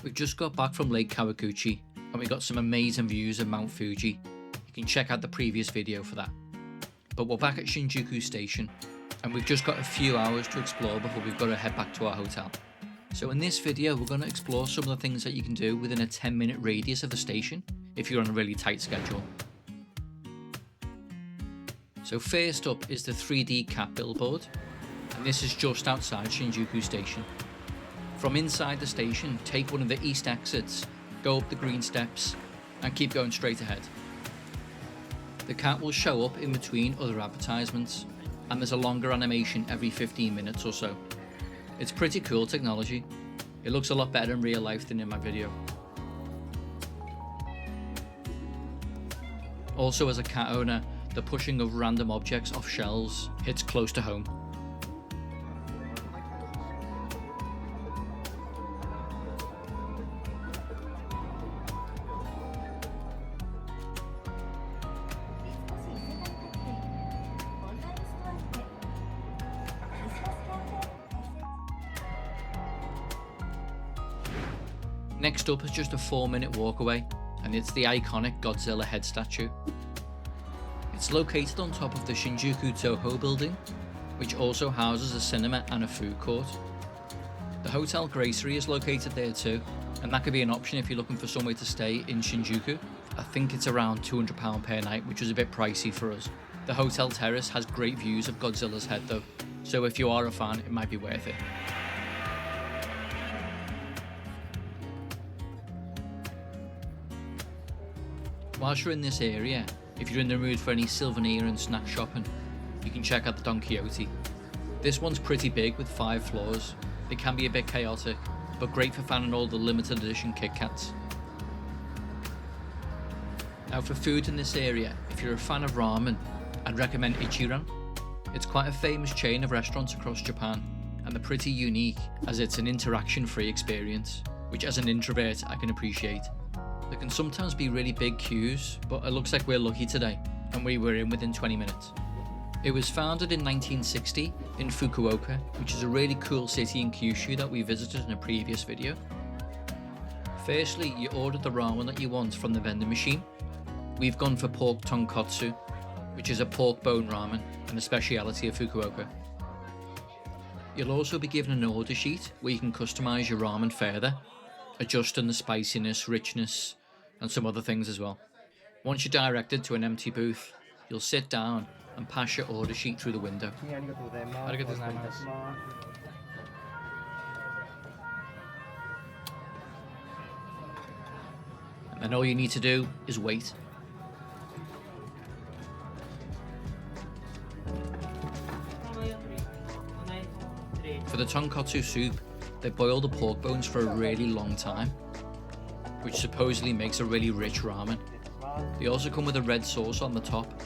We've just got back from Lake Kawaguchi and we got some amazing views of Mount Fuji. You can check out the previous video for that. But we're back at Shinjuku Station and we've just got a few hours to explore before we've got to head back to our hotel. So in this video we're going to explore some of the things that you can do within a 10-minute radius of the station if you're on a really tight schedule. So first up is the 3D cat billboard, and this is just outside Shinjuku Station. From inside the station, take one of the east exits, go up the green steps and keep going straight ahead. The cat will show up in between other advertisements and there's a longer animation every 15 minutes or so. It's pretty cool technology. It looks a lot better in real life than in my video. Also, as a cat owner, the pushing of random objects off shelves hits close to home. Next up is just a 4-minute walk away, and it's the iconic Godzilla head statue. It's located on top of the Shinjuku Toho building, which also houses a cinema and a food court. The Hotel Gracery is located there too, and that could be an option if you're looking for somewhere to stay in Shinjuku. I think it's around £200 per night, which is a bit pricey for us. The Hotel Terrace has great views of Godzilla's head though, so if you are a fan, it might be worth it. Whilst you're in this area, if you're in the mood for any souvenir and snack shopping, you can check out the Don Quixote. This one's pretty big with 5 floors. It can be a bit chaotic, but great for finding all the limited edition Kit Kats. Now for food in this area, if you're a fan of ramen, I'd recommend Ichiran. It's quite a famous chain of restaurants across Japan, and they're pretty unique as it's an interaction-free experience, which as an introvert I can appreciate. There can sometimes be really big queues, but it looks like we're lucky today, and we were in within 20 minutes. It was founded in 1960 in Fukuoka, which is a really cool city in Kyushu that we visited in a previous video. Firstly, you order the ramen that you want from the vending machine. We've gone for pork tonkotsu, which is a pork bone ramen and a speciality of Fukuoka. You'll also be given an order sheet where you can customize your ramen further, adjusting the spiciness, richness, and some other things as well. Once you're directed to an empty booth, you'll sit down and pass your order sheet through the window. And then all you need to do is wait. For the tonkotsu soup, they boil the pork bones for a really long time, which supposedly makes a really rich ramen. They also come with a red sauce on the top,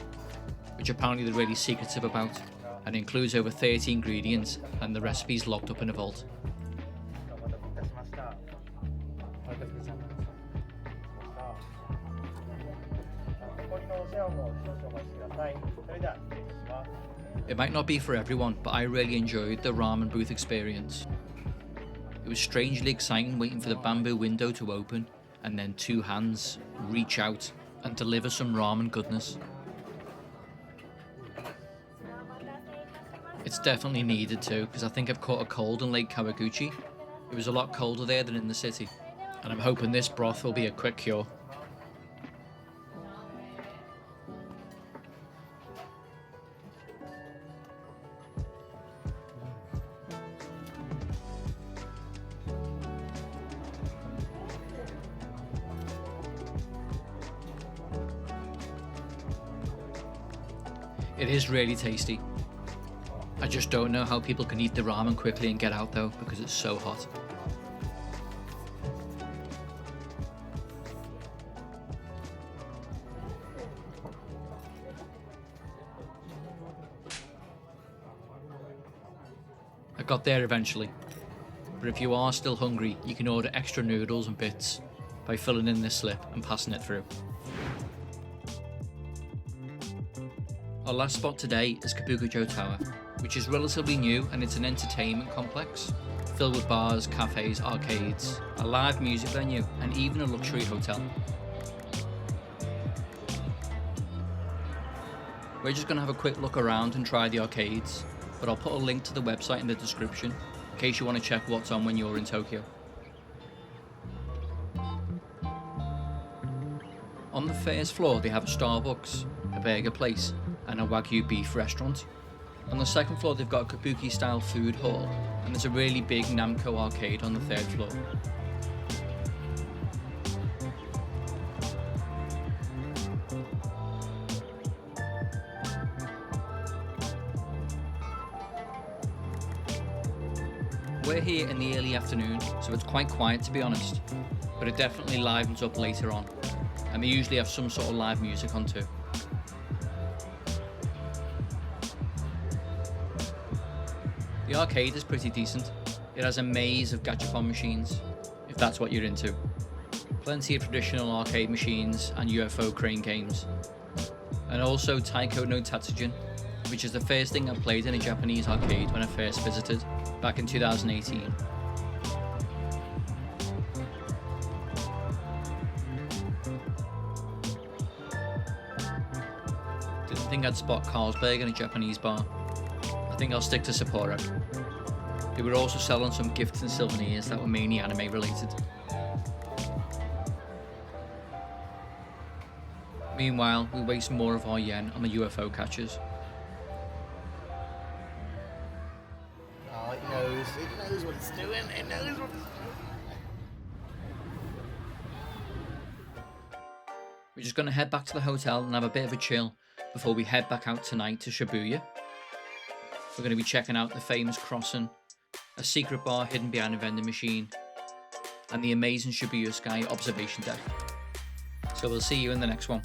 which apparently they're really secretive about, and includes over 30 ingredients and the recipe's locked up in a vault. It might not be for everyone, but I really enjoyed the ramen booth experience. It was strangely exciting waiting for the bamboo window to open and then 2 hands reach out and deliver some ramen goodness. It's definitely needed too, because I think I've caught a cold in Lake Kawaguchi. It was a lot colder there than in the city, and I'm hoping this broth will be a quick cure. It is really tasty. I just don't know how people can eat the ramen quickly and get out though, because it's so hot. I got there eventually, but if you are still hungry, you can order extra noodles and bits by filling in this slip and passing it through. Our last spot today is Kabukicho Tower, which is relatively new and it's an entertainment complex. filled with bars, cafes, arcades, a live music venue, and even a luxury hotel. We're just going to have a quick look around and try the arcades, but I'll put a link to the website in the description in case you want to check what's on when you're in Tokyo. On the first floor they have a Starbucks, a burger place, and a Wagyu beef restaurant. On the second floor they've got a kabuki style food hall, and there's a really big Namco arcade on the third floor. We're here in the early afternoon, so it's quite quiet to be honest, but it definitely livens up later on, and they usually have some sort of live music on too. The arcade is pretty decent. It has a maze of gachapon machines, if that's what you're into. Plenty of traditional arcade machines and UFO crane games. And also Taiko no Tatsujin, which is the first thing I played in a Japanese arcade when I first visited, back in 2018. Didn't think I'd spot Carlsberg in a Japanese bar. I think I'll stick to Sapporo. They were also selling some gifts and souvenirs that were mainly anime related. Meanwhile, we waste more of our yen on the UFO catchers. Oh, it knows what it's doing, it knows what it's doing. We're just going to head back to the hotel and have a bit of a chill before we head back out tonight to Shibuya. We're going to be checking out the famous crossing, a secret bar hidden behind a vending machine, and the amazing Shibuya Sky observation deck. So we'll see you in the next one.